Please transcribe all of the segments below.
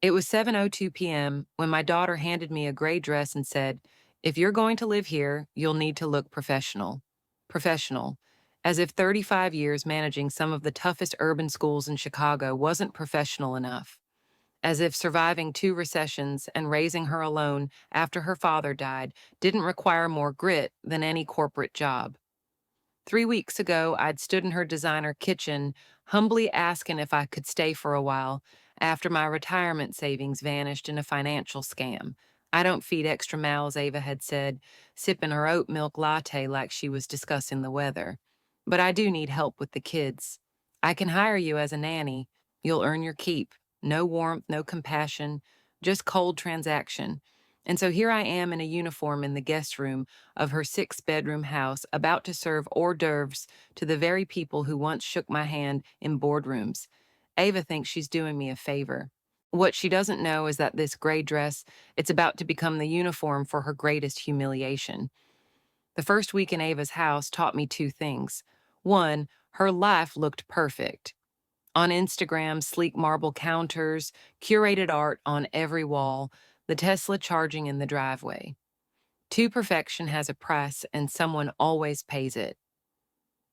It was 7:02 p.m. when my daughter handed me a gray dress and said, "If you're going to live here, you'll need to look professional." Professional. As if 35 years managing some of the toughest urban schools in Chicago wasn't professional enough. As if surviving 2 recessions and raising her alone after her father died didn't require more grit than any corporate job. 3 weeks ago, I'd stood in her designer kitchen, humbly asking if I could stay for a while after my retirement savings vanished in a financial scam. I don't feed extra mouths, Ava had said, sipping her oat milk latte like she was discussing the weather. But I do need help with the kids. I can hire you as a nanny. You'll earn your keep. No warmth, no compassion, just cold transaction. And so here I am in a uniform in the guest room of her 6 bedroom house, about to serve hors d'oeuvres to the very people who once shook my hand in boardrooms. Ava thinks she's doing me a favor. What she doesn't know is that this gray dress, it's about to become the uniform for her greatest humiliation. The first week in Ava's house taught me 2 things. One, her life looked perfect. On Instagram, sleek marble counters, curated art on every wall, the Tesla charging in the driveway. Two, perfection has a price, and someone always pays it.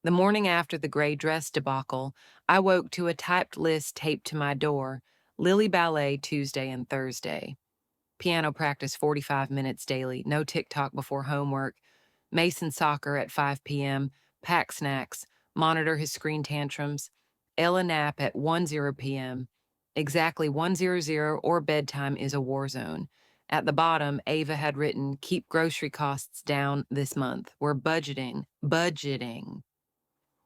The morning after the gray dress debacle, I woke to a typed list taped to my door: Lily Ballet Tuesday and Thursday. Piano practice 45 minutes daily, no TikTok before homework. Mason soccer at 5 p.m., pack snacks, monitor his screen tantrums. Ella nap at 1:00 p.m. Exactly 1:00 or bedtime is a war zone. At the bottom, Ava had written, "Keep grocery costs down this month. We're budgeting."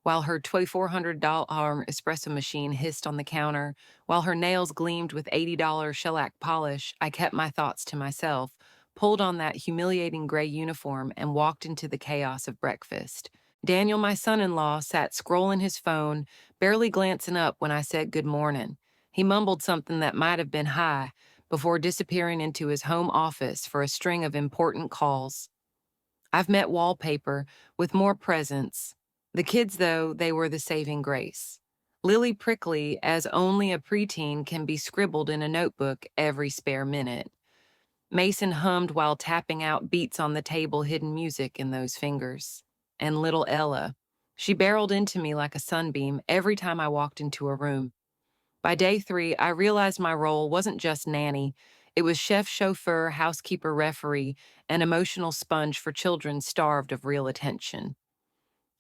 While her $2,400 espresso machine hissed on the counter, while her nails gleamed with $80 shellac polish, I kept my thoughts to myself, pulled on that humiliating gray uniform, and walked into the chaos of breakfast. Daniel, my son-in-law, sat scrolling his phone, barely glancing up when I said good morning. He mumbled something that might have been hi, before disappearing into his home office for a string of important calls. I've met wallpaper with more presence. The kids, though, they were the saving grace. Lily Prickly, as only a preteen can be scribbled in a notebook every spare minute. Mason hummed while tapping out beats on the table, hidden music in those fingers. And little Ella. She barreled into me like a sunbeam every time I walked into a room. By day 3, I realized my role wasn't just nanny. It was chef, chauffeur, housekeeper, referee, an emotional sponge for children starved of real attention.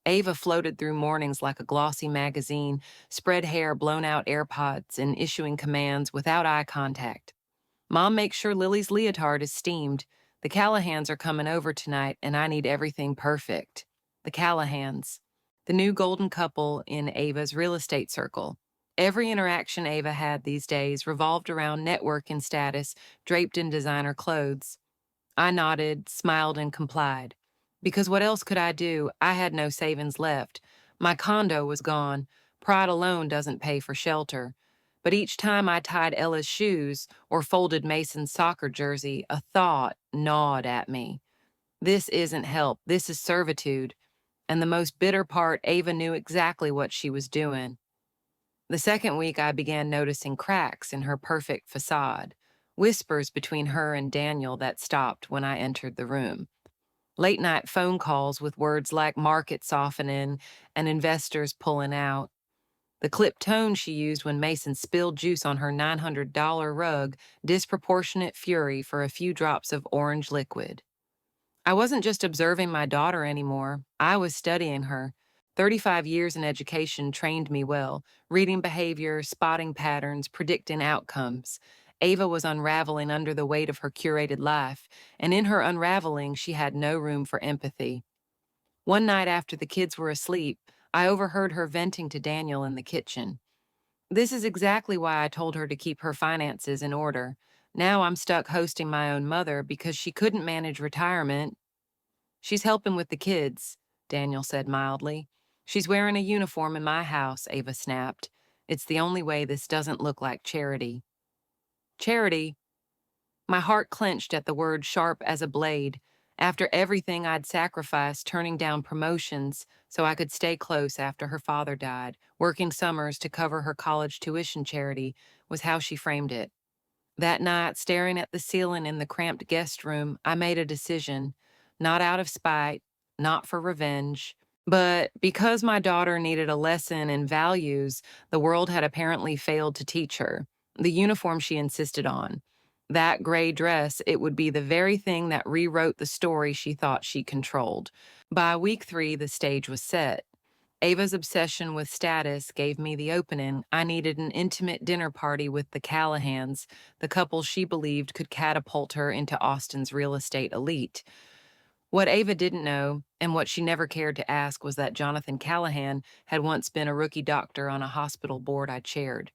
Ava floated through mornings like a glossy magazine, spread hair, blown out AirPods, and issuing commands without eye contact. Mom, make sure Lily's leotard is steamed. The Callahans are coming over tonight, and I need everything perfect. The Callahans, the new golden couple in Ava's real estate circle. Every interaction Ava had these days revolved around network and status, draped in designer clothes. I nodded, smiled, and complied. Because what else could I do? I had no savings left. My condo was gone. Pride alone doesn't pay for shelter. But each time I tied Ella's shoes or folded Mason's soccer jersey, a thought gnawed at me. This isn't help, this is servitude. And the most bitter part, Ava knew exactly what she was doing. The second week, I began noticing cracks in her perfect facade, whispers between her and Daniel that stopped when I entered the room. Late night phone calls with words like market softening and investors pulling out. The clipped tone she used when Mason spilled juice on her $900 rug, disproportionate fury for a few drops of orange liquid. I wasn't just observing my daughter anymore, I was studying her. 35 years in education trained me well, reading behavior, spotting patterns, predicting outcomes. Ava was unraveling under the weight of her curated life, and in her unraveling, she had no room for empathy. One night after the kids were asleep, I overheard her venting to Daniel in the kitchen. This is exactly why I told her to keep her finances in order. Now I'm stuck hosting my own mother because she couldn't manage retirement. She's helping with the kids, Daniel said mildly. She's wearing a uniform in my house, Ava snapped. It's the only way this doesn't look like charity. Charity? My heart clenched at the word, sharp as a blade. After everything I'd sacrificed, turning down promotions so I could stay close after her father died, working summers to cover her college tuition charity, was how she framed it. That night, staring at the ceiling in the cramped guest room, I made a decision, not out of spite, not for revenge, but because my daughter needed a lesson in values the world had apparently failed to teach her. The uniform she insisted on. That gray dress, it would be the very thing that rewrote the story she thought she controlled. By week 3, the stage was set. Ava's obsession with status gave me the opening. I needed an intimate dinner party with the Callahans, the couple she believed could catapult her into Austin's real estate elite. What Ava didn't know, and what she never cared to ask, was that Jonathan Callahan had once been a rookie doctor on a hospital board I chaired,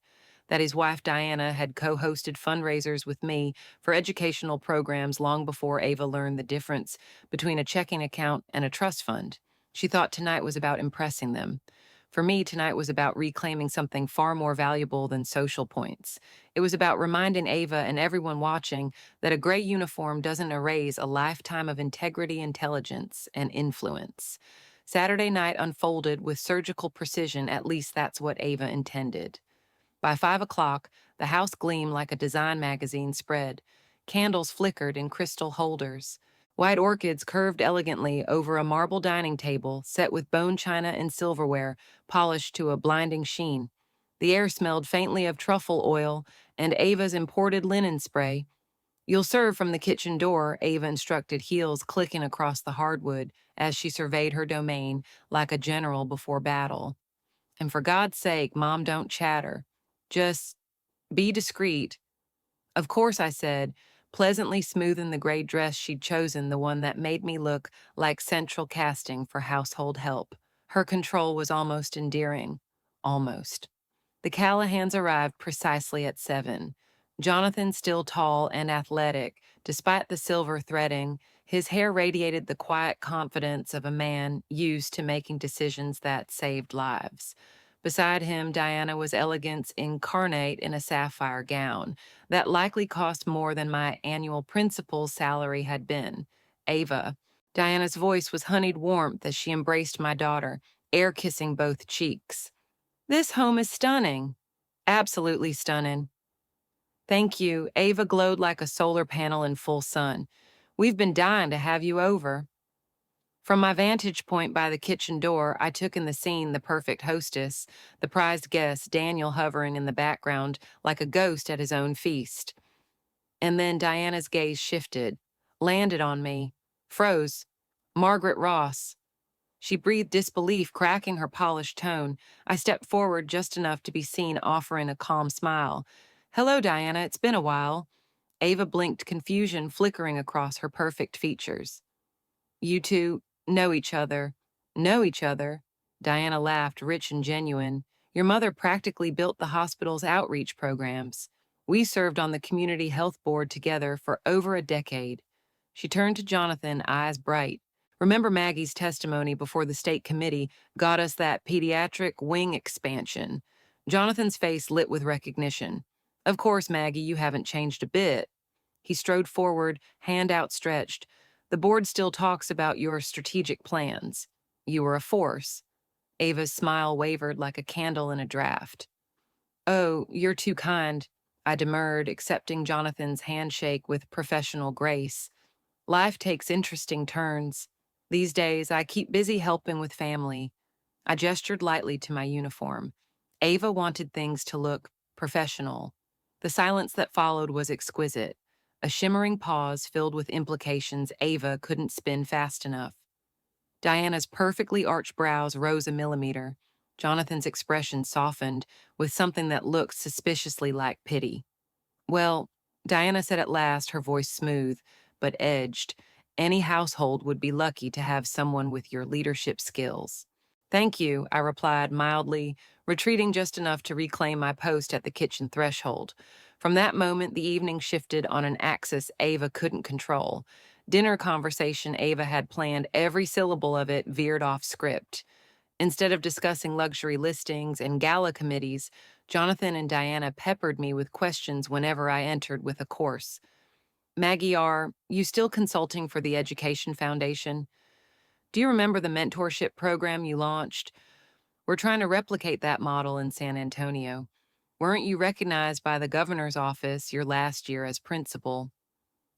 that his wife Diana had co hosted fundraisers with me for educational programs long before Ava learned the difference between a checking account and a trust fund. She thought tonight was about impressing them. For me, tonight was about reclaiming something far more valuable than social points. It was about reminding Ava and everyone watching that a gray uniform doesn't erase a lifetime of integrity, intelligence, and influence. Saturday night unfolded with surgical precision, at least that's what Ava intended. By 5 o'clock, the house gleamed like a design magazine spread. Candles flickered in crystal holders. White orchids curved elegantly over a marble dining table set with bone china and silverware polished to a blinding sheen. The air smelled faintly of truffle oil and Ava's imported linen spray. "You'll serve from the kitchen door," Ava instructed, heels clicking across the hardwood as she surveyed her domain like a general before battle. "And for God's sake, Mom, don't chatter. Just be discreet." "Of course," I said, pleasantly smoothing the gray dress she'd chosen, the one that made me look like central casting for household help. Her control was almost endearing. Almost. The Callahans arrived precisely at 7. Jonathan, still tall and athletic, despite the silver threading, his hair radiated the quiet confidence of a man used to making decisions that saved lives. Beside him, Diana was elegance incarnate in a sapphire gown that likely cost more than my annual principal's salary had been. Ava. Diana's voice was honeyed warmth as she embraced my daughter, air kissing both cheeks. "This home is stunning." "Absolutely stunning." "Thank you." Ava glowed like a solar panel in full sun. "We've been dying to have you over." From my vantage point by the kitchen door, I took in the scene: the perfect hostess, the prized guest, Daniel hovering in the background like a ghost at his own feast. And then Diana's gaze shifted, landed on me, froze. "Margaret Ross." She breathed disbelief, cracking her polished tone. I stepped forward just enough to be seen offering a calm smile. "Hello, Diana, it's been a while." Ava blinked, confusion flickering across her perfect features. "You two know each other." "Know each other?" Diana laughed, rich and genuine. "Your mother practically built the hospital's outreach programs. We served on the community health board together for over a decade." She turned to Jonathan, eyes bright. "Remember Maggie's testimony before the state committee got us that pediatric wing expansion?" Jonathan's face lit with recognition. "Of course, Maggie, you haven't changed a bit." He strode forward, hand outstretched. "The board still talks about your strategic plans. You were a force." Ava's smile wavered like a candle in a draft. "Oh, you're too kind." I demurred, accepting Jonathan's handshake with professional grace. "Life takes interesting turns. These days, I keep busy helping with family." I gestured lightly to my uniform. Ava wanted things to look professional. The silence that followed was exquisite. A shimmering pause filled with implications Ava couldn't spin fast enough. Diana's perfectly arched brows rose a millimeter. Jonathan's expression softened with something that looked suspiciously like pity. "Well," Diana said at last, her voice smooth, but edged, "any household would be lucky to have someone with your leadership skills." "Thank you," I replied mildly, retreating just enough to reclaim my post at the kitchen threshold. From that moment, the evening shifted on an axis Ava couldn't control. Dinner conversation Ava had planned, every syllable of it veered off script. Instead of discussing luxury listings and gala committees, Jonathan and Diana peppered me with questions whenever I entered with a course. "Maggie, are you still consulting for the Education Foundation? Do you remember the mentorship program you launched? We're trying to replicate that model in San Antonio. Weren't you recognized by the governor's office your last year as principal?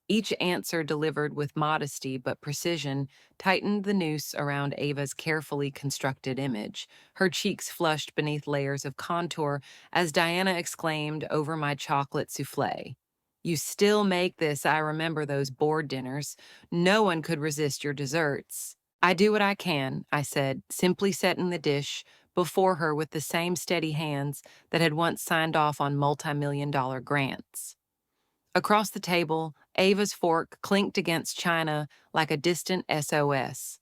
Each answer, delivered with modesty but precision, tightened the noose around Ava's carefully constructed image. Her cheeks flushed beneath layers of contour as Diana exclaimed over my chocolate souffle. You still make this. I remember those board dinners. No one could resist your desserts. I do what I can, I said, simply setting the dish before her with the same steady hands that had once signed off on multi-million-dollar grants. Across the table, Ava's fork clinked against china like a distant SOS.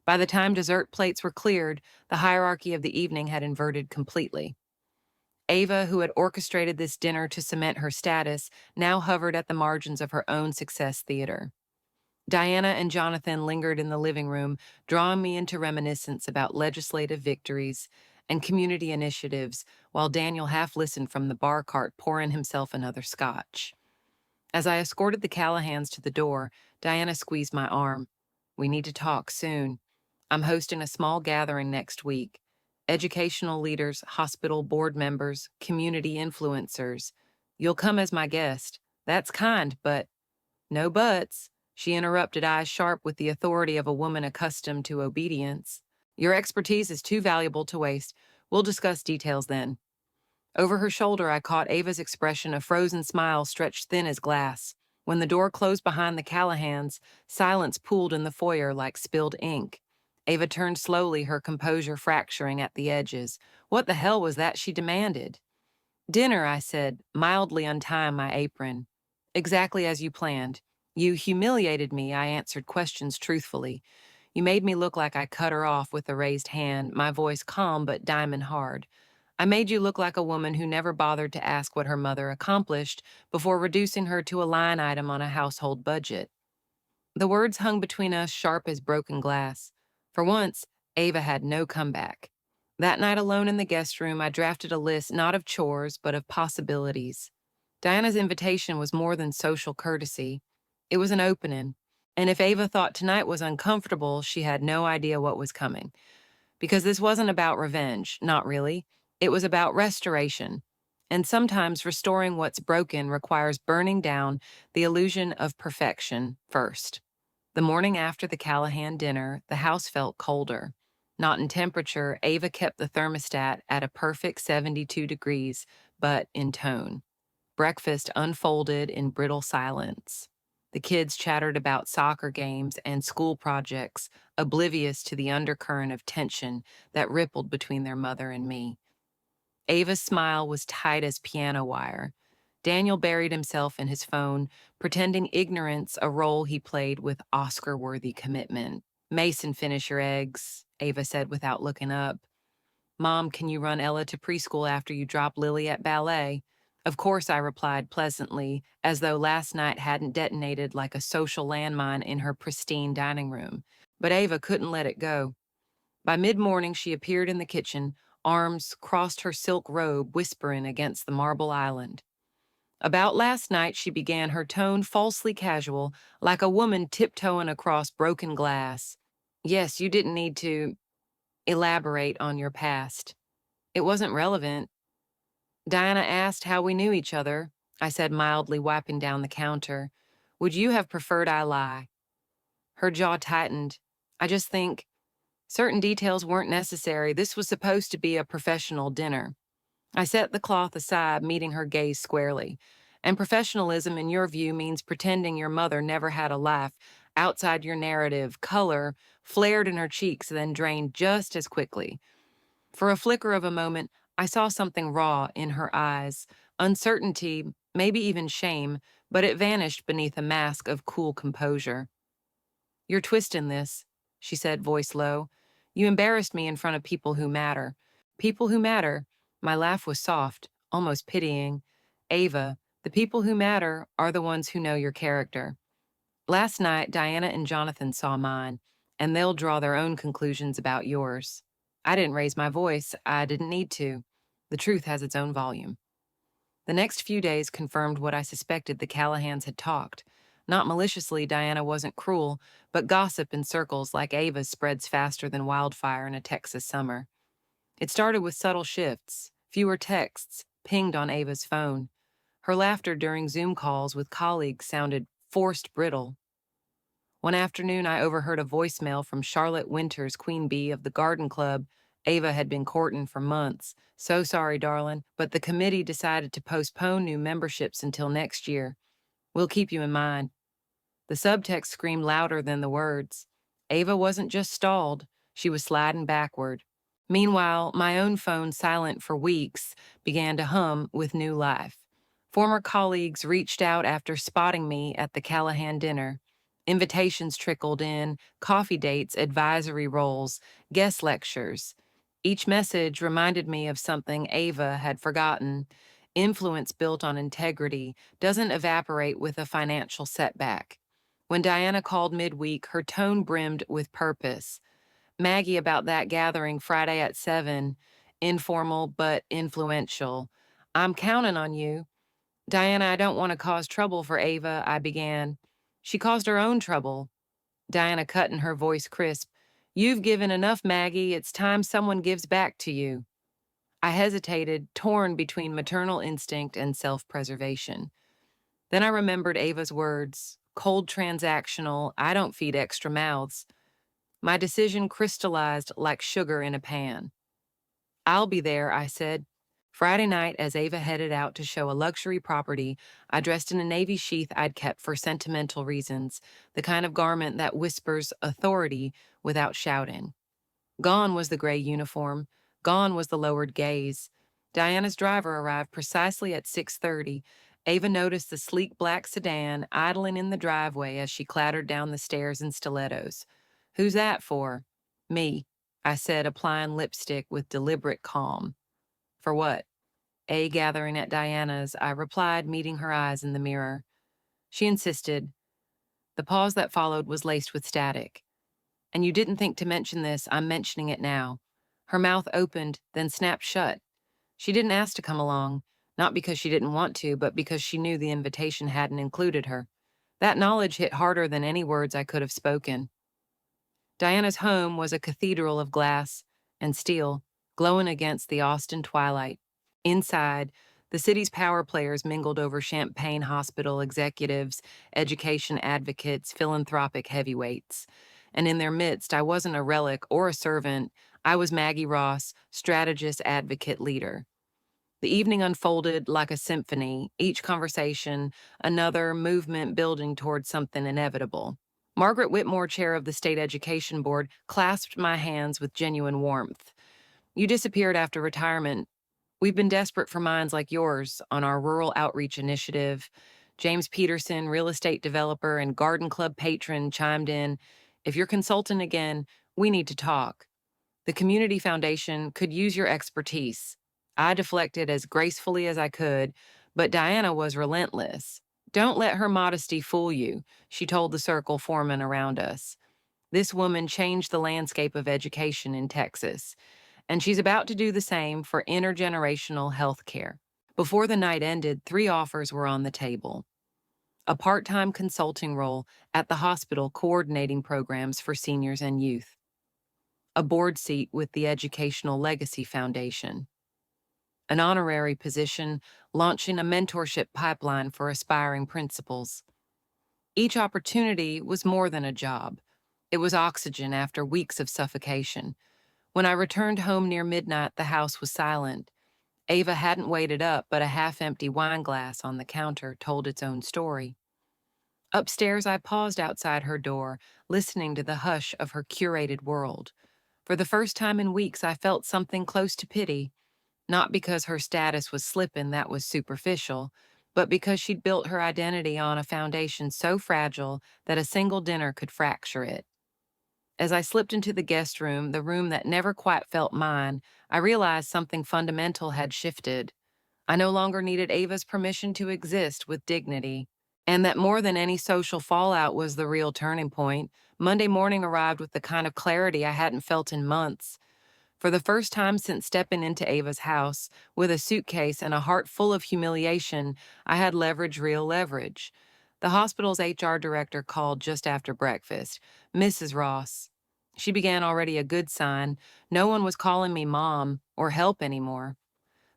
By the time dessert plates were cleared, the hierarchy of the evening had inverted completely. Ava, who had orchestrated this dinner to cement her status, now hovered at the margins of her own success theater. Diana and Jonathan lingered in the living room, drawing me into reminiscence about legislative victories and community initiatives, while Daniel half listened from the bar cart, pouring himself another scotch. As I escorted the Callahans to the door, Diana squeezed my arm. We need to talk soon. I'm hosting a small gathering next week. Educational leaders, hospital board members, community influencers. You'll come as my guest. That's kind, but no buts. She interrupted, eyes sharp with the authority of a woman accustomed to obedience. Your expertise is too valuable to waste. We'll discuss details then. Over her shoulder, I caught Ava's expression, a frozen smile stretched thin as glass. When the door closed behind the Callahans, silence pooled in the foyer like spilled ink. Ava turned slowly, her composure fracturing at the edges. What the hell was that she demanded? Dinner, I said, mildly untying my apron. Exactly as you planned. You humiliated me, I answered questions truthfully. You made me look like I cut her off with a raised hand, my voice calm but diamond hard. I made you look like a woman who never bothered to ask what her mother accomplished before reducing her to a line item on a household budget. The words hung between us sharp as broken glass. For once, Ava had no comeback. That night alone in the guest room, I drafted a list not of chores, but of possibilities. Diana's invitation was more than social courtesy. It was an opening. And if Ava thought tonight was uncomfortable, she had no idea what was coming. Because this wasn't about revenge, not really. It was about restoration. And sometimes restoring what's broken requires burning down the illusion of perfection first. The morning after the Callahan dinner, the house felt colder. Not in temperature, Ava kept the thermostat at a perfect 72 degrees, but in tone. Breakfast unfolded in brittle silence. The kids chattered about soccer games and school projects, oblivious to the undercurrent of tension that rippled between their mother and me. Ava's smile was tight as piano wire. Daniel buried himself in his phone, pretending ignorance a role he played with Oscar-worthy commitment. Mason, finish your eggs, Ava said without looking up. Mom, can you run Ella to preschool after you drop Lily at ballet? Of course, I replied pleasantly, as though last night hadn't detonated like a social landmine in her pristine dining room. But Ava couldn't let it go. By mid-morning, she appeared in the kitchen, arms crossed her silk robe, whispering against the marble island. About last night, she began, her tone falsely casual, like a woman tiptoeing across broken glass. Yes, you didn't need to elaborate on your past. It wasn't relevant. Diana asked how we knew each other, I said mildly, wiping down the counter. Would you have preferred I lie? Her jaw tightened. I just think certain details weren't necessary. This was supposed to be a professional dinner. I set the cloth aside, meeting her gaze squarely. And professionalism, in your view, means pretending your mother never had a life outside your narrative. Color flared in her cheeks, then drained just as quickly. For a flicker of a moment, I saw something raw in her eyes, uncertainty, maybe even shame, but it vanished beneath a mask of cool composure. You're twisting this, she said, voice low. You embarrassed me in front of people who matter. People who matter. My laugh was soft, almost pitying. Ava, the people who matter are the ones who know your character. Last night, Diana and Jonathan saw mine, and they'll draw their own conclusions about yours. I didn't raise my voice. I didn't need to. The truth has its own volume. The next few days confirmed what I suspected. The Callahans had talked. Not maliciously, Diana wasn't cruel, but gossip in circles like Ava's spreads faster than wildfire in a Texas summer. It started with subtle shifts, fewer texts, pinged on Ava's phone. Her laughter during Zoom calls with colleagues sounded forced brittle. One afternoon, I overheard a voicemail from Charlotte Winters, queen bee of the garden club Ava had been courting for months. "So sorry, darling, but the committee decided to postpone new memberships until next year. We'll keep you in mind." The subtext screamed louder than the words. Ava wasn't just stalled, she was sliding backward. Meanwhile, my own phone, silent for weeks, began to hum with new life. Former colleagues reached out after spotting me at the Callahan dinner. Invitations trickled in, coffee dates, advisory roles, guest lectures. Each message reminded me of something Ava had forgotten. Influence built on integrity doesn't evaporate with a financial setback. When Diana called midweek, her tone brimmed with purpose. "Maggie, about that gathering Friday at 7, informal but influential. I'm counting on you." "Diana, I don't want to cause trouble for Ava," I began. "She caused her own trouble." Diana cut in, her voice crisp. "You've given enough, Maggie. It's time someone gives back to you." I hesitated, torn between maternal instinct and self-preservation. Then I remembered Ava's words, cold transactional, I don't feed extra mouths. My decision crystallized like sugar in a pan. "I'll be there," I said. Friday night, as Ava headed out to show a luxury property, I dressed in a navy sheath I'd kept for sentimental reasons, the kind of garment that whispers authority without shouting. Gone was the gray uniform. Gone was the lowered gaze. Diana's driver arrived precisely at 6:30. Ava noticed the sleek black sedan idling in the driveway as she clattered down the stairs in stilettos. "Who's that for?" "Me," I said, applying lipstick with deliberate calm. "For what?" A gathering at Diana's, I replied, meeting her eyes in the mirror. She insisted. The pause that followed was laced with static. "And you didn't think to mention this, I'm mentioning it now." Her mouth opened, then snapped shut. She didn't ask to come along, not because she didn't want to, but because she knew the invitation hadn't included her. That knowledge hit harder than any words I could have spoken. Diana's home was a cathedral of glass and steel, glowing against the Austin twilight. Inside, the city's power players mingled over Champaign Hospital executives, education advocates, philanthropic heavyweights. And in their midst, I wasn't a relic or a servant. I was Maggie Ross, strategist, advocate, leader. The evening unfolded like a symphony, each conversation, another movement building toward something inevitable. Margaret Whitmore, chair of the State Education Board, clasped my hands with genuine warmth. "You disappeared after retirement. We've been desperate for minds like yours on our rural outreach initiative." James Peterson, real estate developer and garden club patron, chimed in. "If you're consulting again, we need to talk. The Community Foundation could use your expertise." I deflected as gracefully as I could, but Diana was relentless. "Don't let her modesty fool you," she told the circle forming around us. "This woman changed the landscape of education in Texas, and she's about to do the same for intergenerational health care." Before the night ended, 3 offers were on the table. A part-time consulting role at the hospital coordinating programs for seniors and youth. A board seat with the Educational Legacy Foundation. An honorary position launching a mentorship pipeline for aspiring principals. Each opportunity was more than a job. It was oxygen after weeks of suffocation. When I returned home near midnight, the house was silent. Ava hadn't waited up, but a half-empty wine glass on the counter told its own story. Upstairs, I paused outside her door, listening to the hush of her curated world. For the first time in weeks, I felt something close to pity, not because her status was slipping, that was superficial, but because she'd built her identity on a foundation so fragile that a single dinner could fracture it. As I slipped into the guest room, the room that never quite felt mine, I realized something fundamental had shifted. I no longer needed Ava's permission to exist with dignity. And that more than any social fallout was the real turning point. Monday morning arrived with the kind of clarity I hadn't felt in months. For the first time since stepping into Ava's house, with a suitcase and a heart full of humiliation, I had leverage, real leverage. The hospital's HR director called just after breakfast. "Mrs. Ross." She began, already a good sign. No one was calling me mom or help anymore.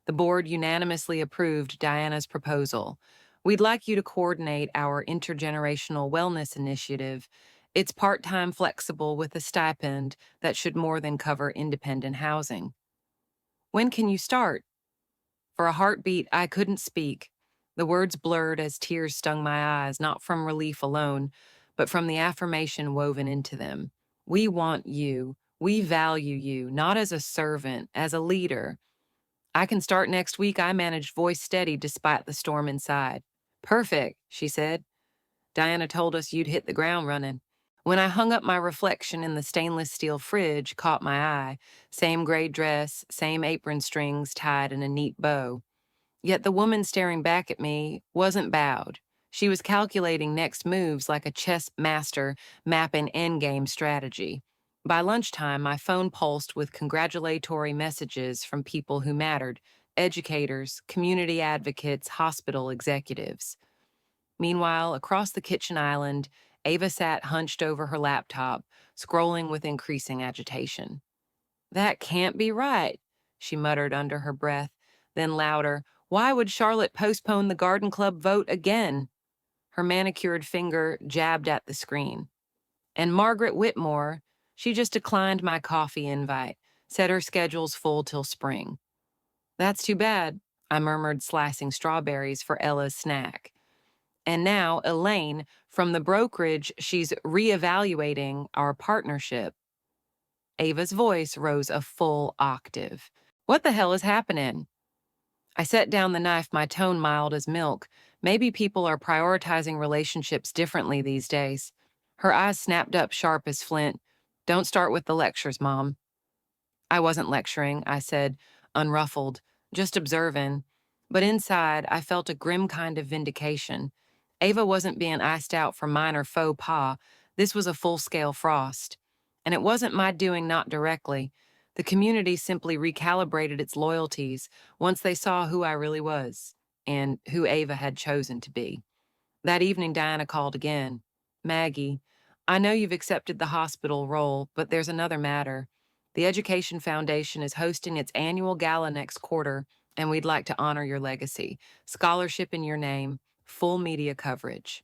The board unanimously approved Diana's proposal. We'd like you to coordinate our intergenerational wellness initiative. It's part-time flexible with a stipend that should more than cover independent housing. When can you start? For a heartbeat, I couldn't speak. The words blurred as tears stung my eyes, not from relief alone, but from the affirmation woven into them. We want you. We value you, not as a servant, as a leader. I can start next week, I managed voice steady despite the storm inside. Perfect, she said. Diana told us you'd hit the ground running. When I hung up my reflection in the stainless steel fridge, caught my eye. Same gray dress, same apron strings tied in a neat bow. Yet the woman staring back at me wasn't bowed. She was calculating next moves like a chess master mapping endgame strategy. By lunchtime, my phone pulsed with congratulatory messages from people who mattered: educators, community advocates, hospital executives. Meanwhile, across the kitchen island, Ava sat hunched over her laptop, scrolling with increasing agitation. That can't be right, she muttered under her breath, then louder, why would Charlotte postpone the garden club vote again? Her manicured finger jabbed at the screen. And Margaret Whitmore, she just declined my coffee invite, said her schedule's full till spring. That's too bad, I murmured, slicing strawberries for Ella's snack. And now Elaine, from the brokerage, she's reevaluating our partnership. Ava's voice rose a full octave. What the hell is happening? I set down the knife, my tone mild as milk. Maybe people are prioritizing relationships differently these days. Her eyes snapped up sharp as flint. Don't start with the lectures, Mom. I wasn't lecturing, I said, unruffled, just observing. But inside, I felt a grim kind of vindication. Ava wasn't being iced out for minor faux pas. This was a full-scale frost. And it wasn't my doing, not directly. The community simply recalibrated its loyalties once they saw who I really was and who Ava had chosen to be. That evening, Diana called again. Maggie, I know you've accepted the hospital role, but there's another matter. The Education Foundation is hosting its annual gala next quarter, and we'd like to honor your legacy. Scholarship in your name, full media coverage.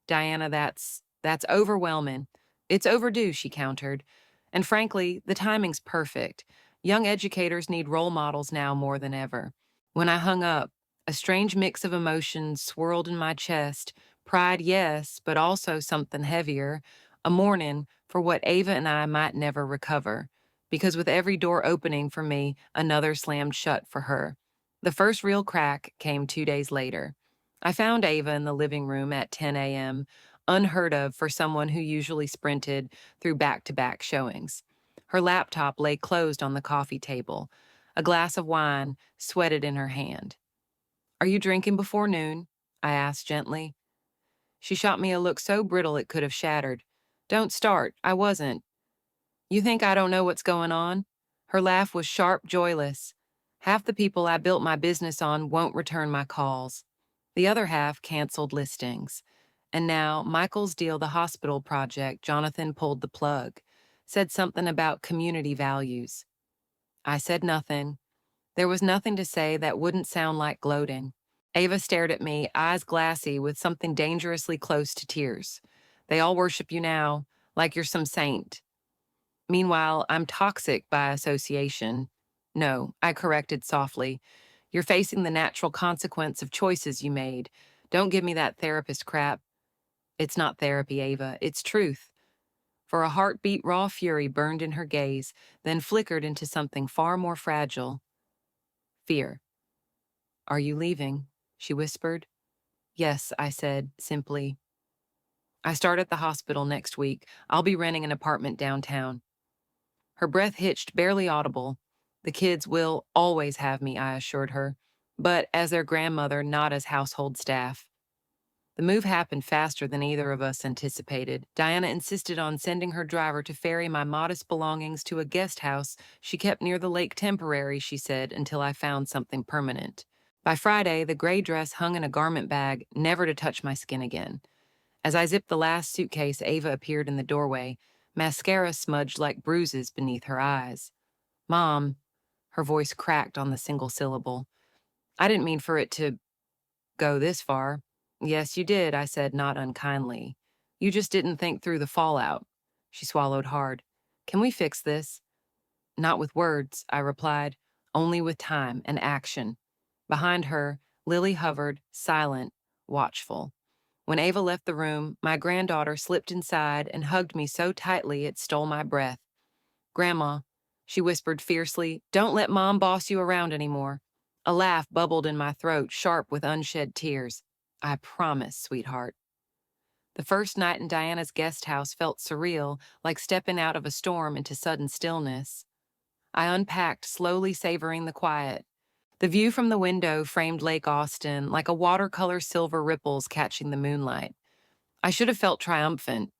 Diana, that's overwhelming. It's overdue, she countered. And frankly, the timing's perfect. Young educators need role models now more than ever. When I hung up, a strange mix of emotions swirled in my chest. Pride, yes, but also something heavier. A mourning for what Ava and I might never recover. Because with every door opening for me, another slammed shut for her. The first real crack came 2 days later. I found Ava in the living room at 10 a.m., unheard of for someone who usually sprinted through back-to-back showings. Her laptop lay closed on the coffee table. A glass of wine sweated in her hand. Are you drinking before noon? I asked gently. She shot me a look so brittle it could have shattered. Don't start. I wasn't. You think I don't know what's going on? Her laugh was sharp, joyless. Half the people I built my business on won't return my calls. The other half canceled listings. And now, Michael's deal, the hospital project, Jonathan pulled the plug. Said something about community values. I said nothing. There was nothing to say that wouldn't sound like gloating. Ava stared at me, eyes glassy with something dangerously close to tears. They all worship you now, like you're some saint. Meanwhile, I'm toxic by association. No, I corrected softly. You're facing the natural consequence of choices you made. Don't give me that therapist crap. It's not therapy, Ava. It's truth. For a heartbeat, raw fury burned in her gaze, then flickered into something far more fragile. Fear. Are you leaving? She whispered. Yes, I said, simply. I start at the hospital next week. I'll be renting an apartment downtown. Her breath hitched, barely audible. The kids will always have me, I assured her, but as their grandmother, not as household staff. The move happened faster than either of us anticipated. Diana insisted on sending her driver to ferry my modest belongings to a guest house she kept near the lake temporary, she said, until I found something permanent. By Friday, the gray dress hung in a garment bag, never to touch my skin again. As I zipped the last suitcase, Ava appeared in the doorway, mascara smudged like bruises beneath her eyes. Mom, her voice cracked on the single syllable. I didn't mean for it to go this far. Yes, you did, I said, not unkindly. You just didn't think through the fallout. She swallowed hard. Can we fix this? Not with words, I replied, only with time and action. Behind her, Lily hovered, silent, watchful. When Ava left the room, my granddaughter slipped inside and hugged me so tightly it stole my breath. Grandma, she whispered fiercely, don't let Mom boss you around anymore. A laugh bubbled in my throat, sharp with unshed tears. I promise, sweetheart. The first night in Diana's guest house felt surreal, like stepping out of a storm into sudden stillness. I unpacked, slowly savoring the quiet. The view from the window framed Lake Austin like a watercolor silver ripples catching the moonlight. I should have felt triumphant.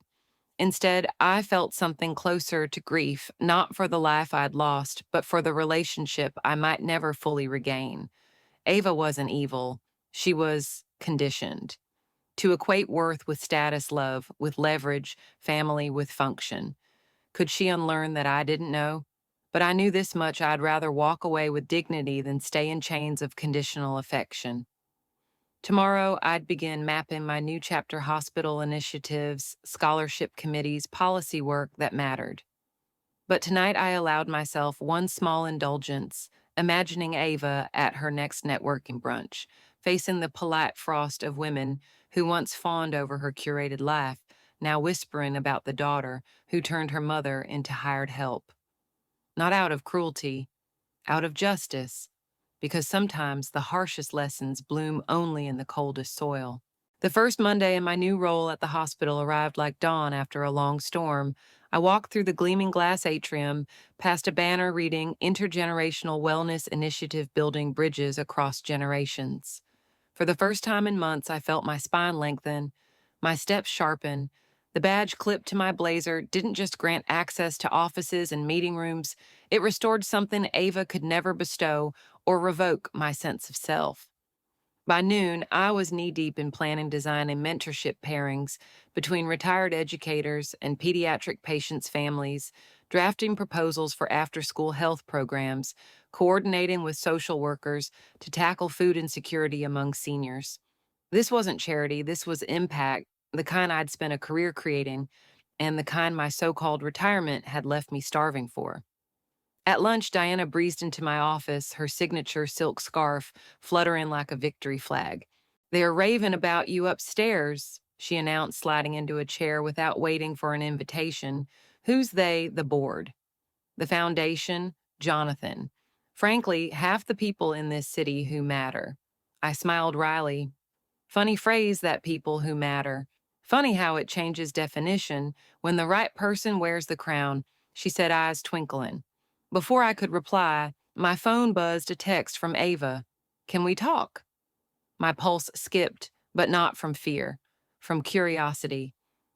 Instead, I felt something closer to grief, not for the life I'd lost, but for the relationship I might never fully regain. Ava wasn't evil. She was conditioned to equate worth with status love, with leverage, family with function. Could she unlearn that I didn't know? But I knew this much: I'd rather walk away with dignity than stay in chains of conditional affection. Tomorrow, I'd begin mapping my new chapter hospital initiatives, scholarship committees, policy work that mattered. But tonight, I allowed myself one small indulgence, imagining Ava at her next networking brunch, facing the polite frost of women who once fawned over her curated life, now whispering about the daughter who turned her mother into hired help. Not out of cruelty, out of justice, because sometimes the harshest lessons bloom only in the coldest soil. The first Monday in my new role at the hospital arrived like dawn after a long storm. I walked through the gleaming glass atrium, past a banner reading Intergenerational Wellness Initiative Building Bridges Across Generations. For the first time in months, I felt my spine lengthen, my steps sharpen. The badge clipped to my blazer didn't just grant access to offices and meeting rooms, it restored something Ava could never bestow or revoke: my sense of self. By noon, I was knee-deep in planning, design, and mentorship pairings between retired educators and pediatric patients' families, drafting proposals for after-school health programs, coordinating with social workers to tackle food insecurity among seniors. This wasn't charity, this was impact, the kind I'd spent a career creating, and the kind my so-called retirement had left me starving for. At lunch, Diana breezed into my office, her signature silk scarf fluttering like a victory flag. "They're raving about you upstairs," she announced, sliding into a chair without waiting for an invitation. Who's they? The board. The foundation? Jonathan. Frankly, half the people in this city who matter. I smiled wryly. Funny phrase, that people who matter. Funny how it changes definition when the right person wears the crown, she said, eyes twinkling. Before I could reply, my phone buzzed a text from Ava. Can we talk? My pulse skipped, but not from fear, from curiosity.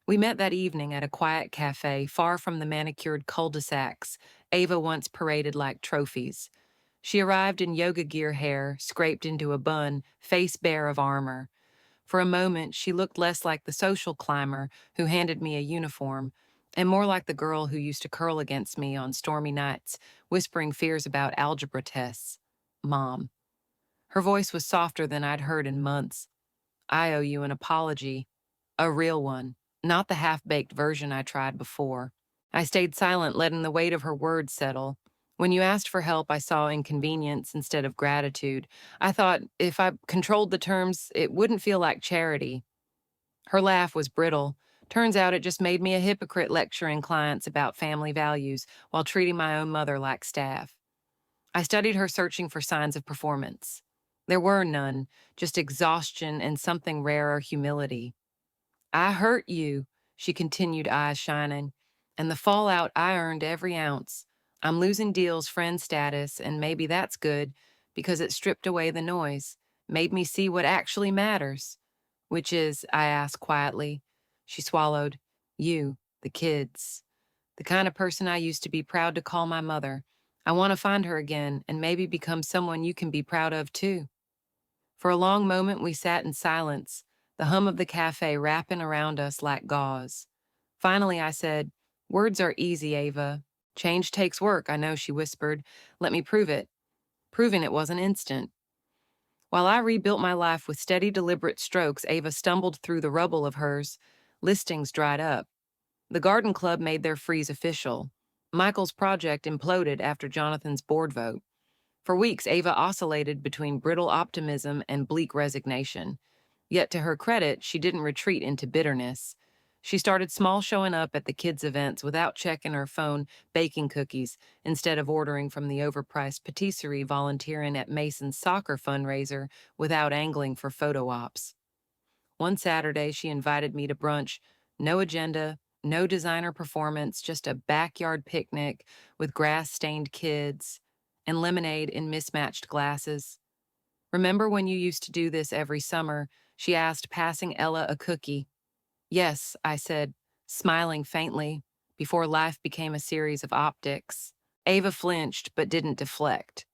We met that evening at a quiet cafe far from the manicured cul-de-sacs Ava once paraded like trophies. She arrived in yoga gear hair, scraped into a bun, face bare of armor. For a moment, she looked less like the social climber who handed me a uniform, and more like the girl who used to curl against me on stormy nights, whispering fears about algebra tests. Mom. Her voice was softer than I'd heard in months. I owe you an apology. A real one, not the half-baked version I tried before. I stayed silent, letting the weight of her words settle. When you asked for help, I saw inconvenience instead of gratitude. I thought if I controlled the terms, it wouldn't feel like charity. Her laugh was brittle. Turns out it just made me a hypocrite lecturing clients about family values while treating my own mother like staff. I studied her, searching for signs of performance. There were none, just exhaustion and something rarer, humility. I hurt you, she continued, eyes shining, and the fallout I earned every ounce. I'm losing deals, friend status, and maybe that's good because it stripped away the noise, made me see what actually matters. Which is, I asked quietly. She swallowed. You, the kids. The kind of person I used to be proud to call my mother. I want to find her again and maybe become someone you can be proud of too. For a long moment, we sat in silence, the hum of the cafe wrapping around us like gauze. Finally, I said, words are easy, Ava. Change takes work, I know, she whispered. Let me prove it. Proving it wasn't instant. While I rebuilt my life with steady, deliberate strokes, Ava stumbled through the rubble of hers. Listings dried up. The garden club made their freeze official. Michael's project imploded after Jonathan's board vote. For weeks, Ava oscillated between brittle optimism and bleak resignation. Yet, to her credit, she didn't retreat into bitterness. She started small, showing up at the kids' events without checking her phone, baking cookies, instead of ordering from the overpriced patisserie, volunteering at Mason's soccer fundraiser without angling for photo ops. One Saturday, she invited me to brunch. No agenda, no designer performance, just a backyard picnic with grass-stained kids and lemonade in mismatched glasses. "Remember when you used to do this every summer?" she asked, passing Ella a cookie. "Yes," I said, smiling faintly, before life became a series of optics. Ava flinched but didn't deflect.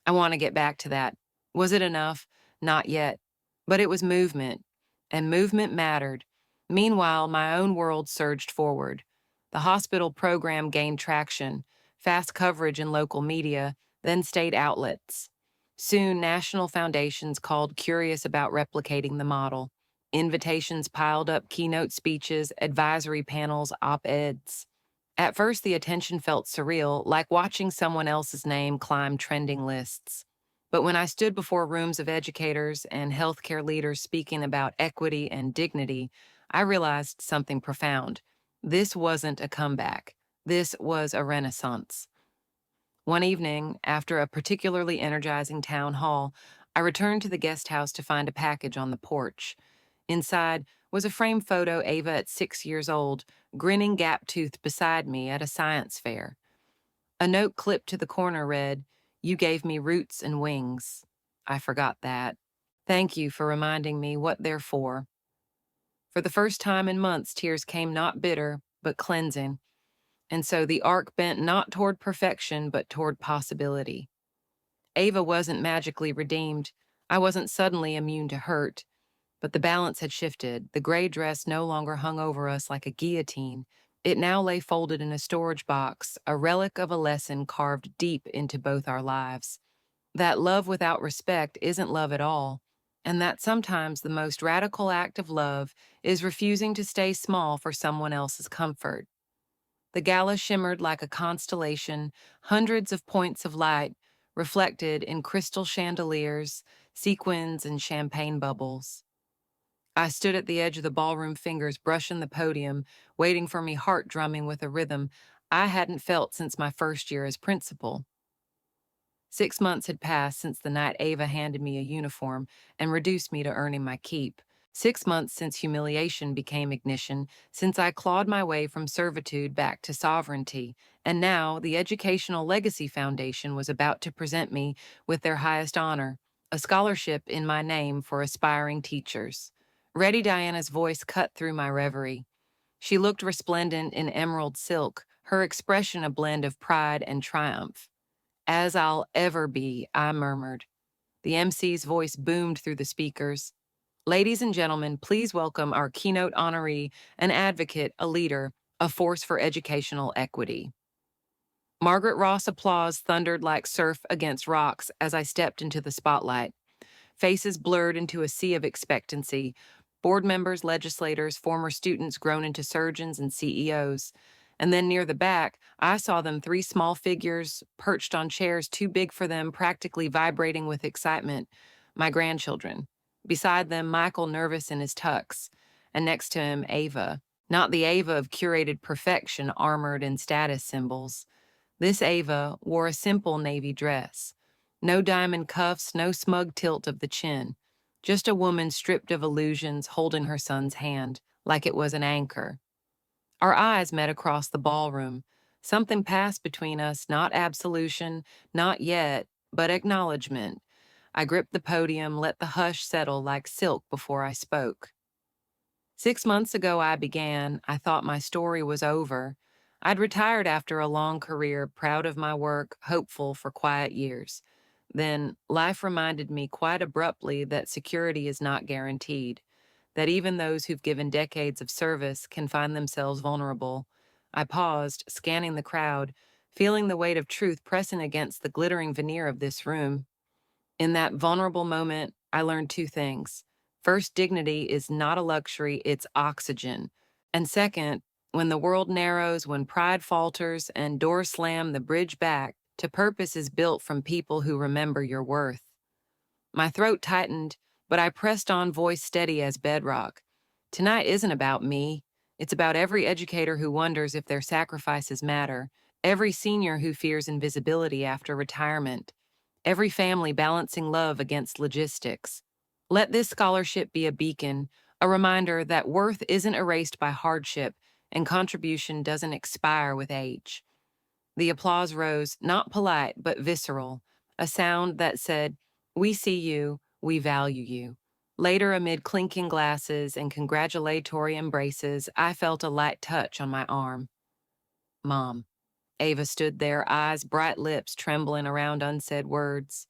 "I want to get back to that." Was it enough? Not yet. But it was movement, and movement mattered. Meanwhile, my own world surged forward. The hospital program gained traction, fast coverage in local media, then state outlets. Soon, national foundations called, curious about replicating the model. Invitations piled up, keynote speeches, advisory panels, op-eds. At first, the attention felt surreal, like watching someone else's name climb trending lists. But when I stood before rooms of educators and healthcare leaders speaking about equity and dignity, I realized something profound. This wasn't a comeback. This was a renaissance. One evening, after a particularly energizing town hall, I returned to the guest house to find a package on the porch. Inside was a framed photo Ava at 6 years old, grinning gap-toothed beside me at a science fair. A note clipped to the corner read, "You gave me roots and wings." I forgot that. "Thank you for reminding me what they're for." For the first time in months, tears came not bitter, but cleansing. And so the arc bent not toward perfection, but toward possibility. Ava wasn't magically redeemed. I wasn't suddenly immune to hurt. But the balance had shifted. The gray dress no longer hung over us like a guillotine. It now lay folded in a storage box, a relic of a lesson carved deep into both our lives. That love without respect isn't love at all, and that sometimes the most radical act of love is refusing to stay small for someone else's comfort. The gala shimmered like a constellation, hundreds of points of light reflected in crystal chandeliers, sequins, and champagne bubbles. I stood at the edge of the ballroom, fingers brushing the podium, waiting for me, heart drumming with a rhythm I hadn't felt since my first year as principal. 6 months had passed since the night Ava handed me a uniform and reduced me to earning my keep. 6 months since humiliation became ignition, since I clawed my way from servitude back to sovereignty, and now the Educational Legacy Foundation was about to present me with their highest honor, a scholarship in my name for aspiring teachers. Ready Diana's voice cut through my reverie. She looked resplendent in emerald silk, her expression a blend of pride and triumph. "As I'll ever be," I murmured. The MC's voice boomed through the speakers. "Ladies and gentlemen, please welcome our keynote honoree, an advocate, a leader, a force for educational equity." Margaret Ross applause thundered like surf against rocks as I stepped into the spotlight. Faces blurred into a sea of expectancy. Board members, legislators, former students grown into surgeons and CEOs. And then near the back, I saw them, three small figures, perched on chairs too big for them, practically vibrating with excitement. My grandchildren. Beside them, Michael, nervous in his tux. And next to him, Ava. Not the Ava of curated perfection, armored in status symbols. This Ava wore a simple navy dress. No diamond cuffs, no smug tilt of the chin. Just a woman stripped of illusions, holding her son's hand, like it was an anchor. Our eyes met across the ballroom. Something passed between us, not absolution, not yet, but acknowledgement. I gripped the podium, let the hush settle like silk before I spoke. 6 months ago I began. I thought my story was over. I'd retired after a long career, proud of my work, hopeful for quiet years. Then life reminded me quite abruptly that security is not guaranteed, that even those who've given decades of service can find themselves vulnerable. I paused, scanning the crowd, feeling the weight of truth pressing against the glittering veneer of this room. In that vulnerable moment, I learned two things. First, dignity is not a luxury, it's oxygen. And second, when the world narrows, when pride falters, and doors slam, the bridge back to purpose is built from people who remember your worth. My throat tightened, but I pressed on, voice steady as bedrock. Tonight isn't about me. It's about every educator who wonders if their sacrifices matter, every senior who fears invisibility after retirement, every family balancing love against logistics. Let this scholarship be a beacon, a reminder that worth isn't erased by hardship and contribution doesn't expire with age. The applause rose, not polite, but visceral, a sound that said, "We see you, we value you." Later, amid clinking glasses and congratulatory embraces, I felt a light touch on my arm. Mom. Ava stood there, eyes, bright lips trembling around unsaid words.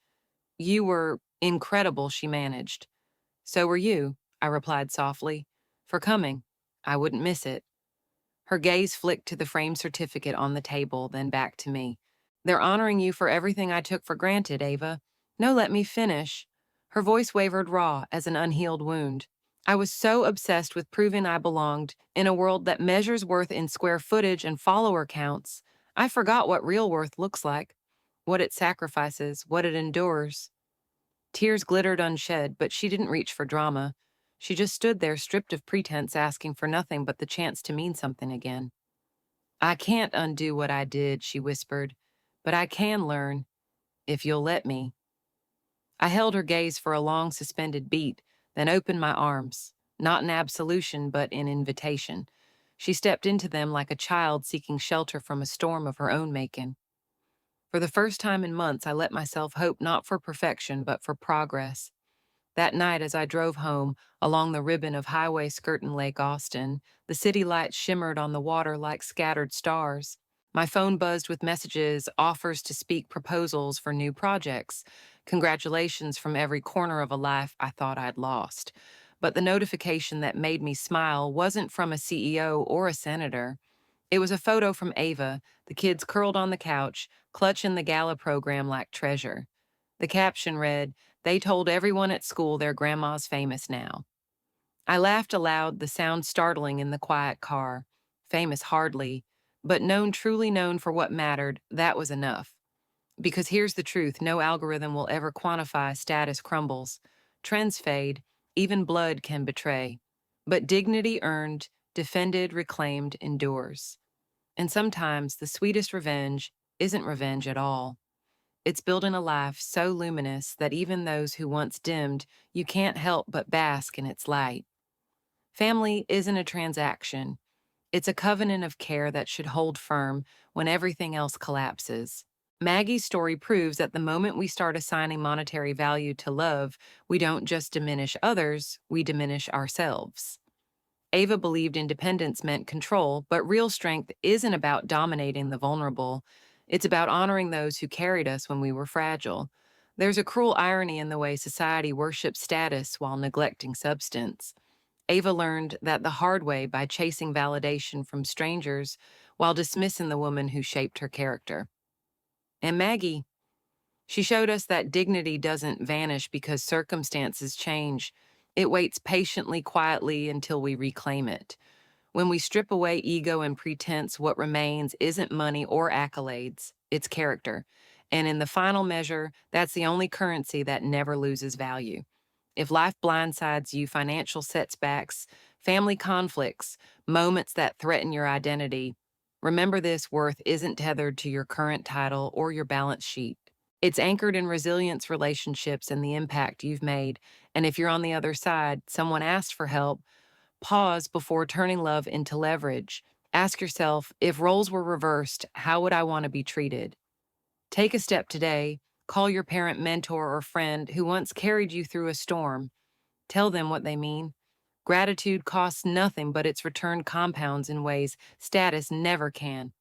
"You were incredible," she managed. "So were you," I replied softly. "For coming. I wouldn't miss it." Her gaze flicked to the framed certificate on the table, then back to me. "They're honoring you for everything I took for granted, Ava." "No, let me finish." Her voice wavered raw as an unhealed wound. "I was so obsessed with proving I belonged in a world that measures worth in square footage and follower counts. I forgot what real worth looks like, what it sacrifices, what it endures." Tears glittered unshed, but she didn't reach for drama. She just stood there, stripped of pretense, asking for nothing but the chance to mean something again. "I can't undo what I did," she whispered, "but I can learn, if you'll let me." I held her gaze for a long suspended beat, then opened my arms, not in absolution, but in invitation. She stepped into them like a child seeking shelter from a storm of her own making. For the first time in months, I let myself hope not for perfection, but for progress. That night, as I drove home along the ribbon of highway skirting Lake Austin, the city lights shimmered on the water like scattered stars. My phone buzzed with messages, offers to speak, proposals for new projects, congratulations from every corner of a life I thought I'd lost. But the notification that made me smile wasn't from a CEO or a senator. It was a photo from Ava, the kids curled on the couch, clutching the gala program like treasure. The caption read, "They told everyone at school their grandma's famous now." I laughed aloud, the sound startling in the quiet car. Famous hardly, but truly known for what mattered, that was enough. Because here's the truth, no algorithm will ever quantify status crumbles. Trends fade, even blood can betray. But dignity earned, defended, reclaimed, endures. And sometimes the sweetest revenge isn't revenge at all. It's building a life so luminous that even those who once dimmed, you can't help but bask in its light. Family isn't a transaction. It's a covenant of care that should hold firm when everything else collapses. Maggie's story proves that the moment we start assigning monetary value to love, we don't just diminish others, we diminish ourselves. Ava believed independence meant control, but real strength isn't about dominating the vulnerable. It's about honoring those who carried us when we were fragile. There's a cruel irony in the way society worships status while neglecting substance. Ava learned that the hard way by chasing validation from strangers while dismissing the woman who shaped her character. And Maggie, she showed us that dignity doesn't vanish because circumstances change. It waits patiently, quietly until we reclaim it. When we strip away ego and pretense, what remains isn't money or accolades, it's character. And in the final measure, that's the only currency that never loses value. If life blindsides you, financial setbacks, family conflicts, moments that threaten your identity, remember this: worth isn't tethered to your current title or your balance sheet. It's anchored in resilience, relationships, and the impact you've made. And if you're on the other side, someone asked for help, pause before turning love into leverage. Ask yourself, if roles were reversed, how would I want to be treated? Take a step today. Call your parent, mentor, or friend who once carried you through a storm. Tell them what they mean. Gratitude costs nothing, but its return compounds in ways status never can.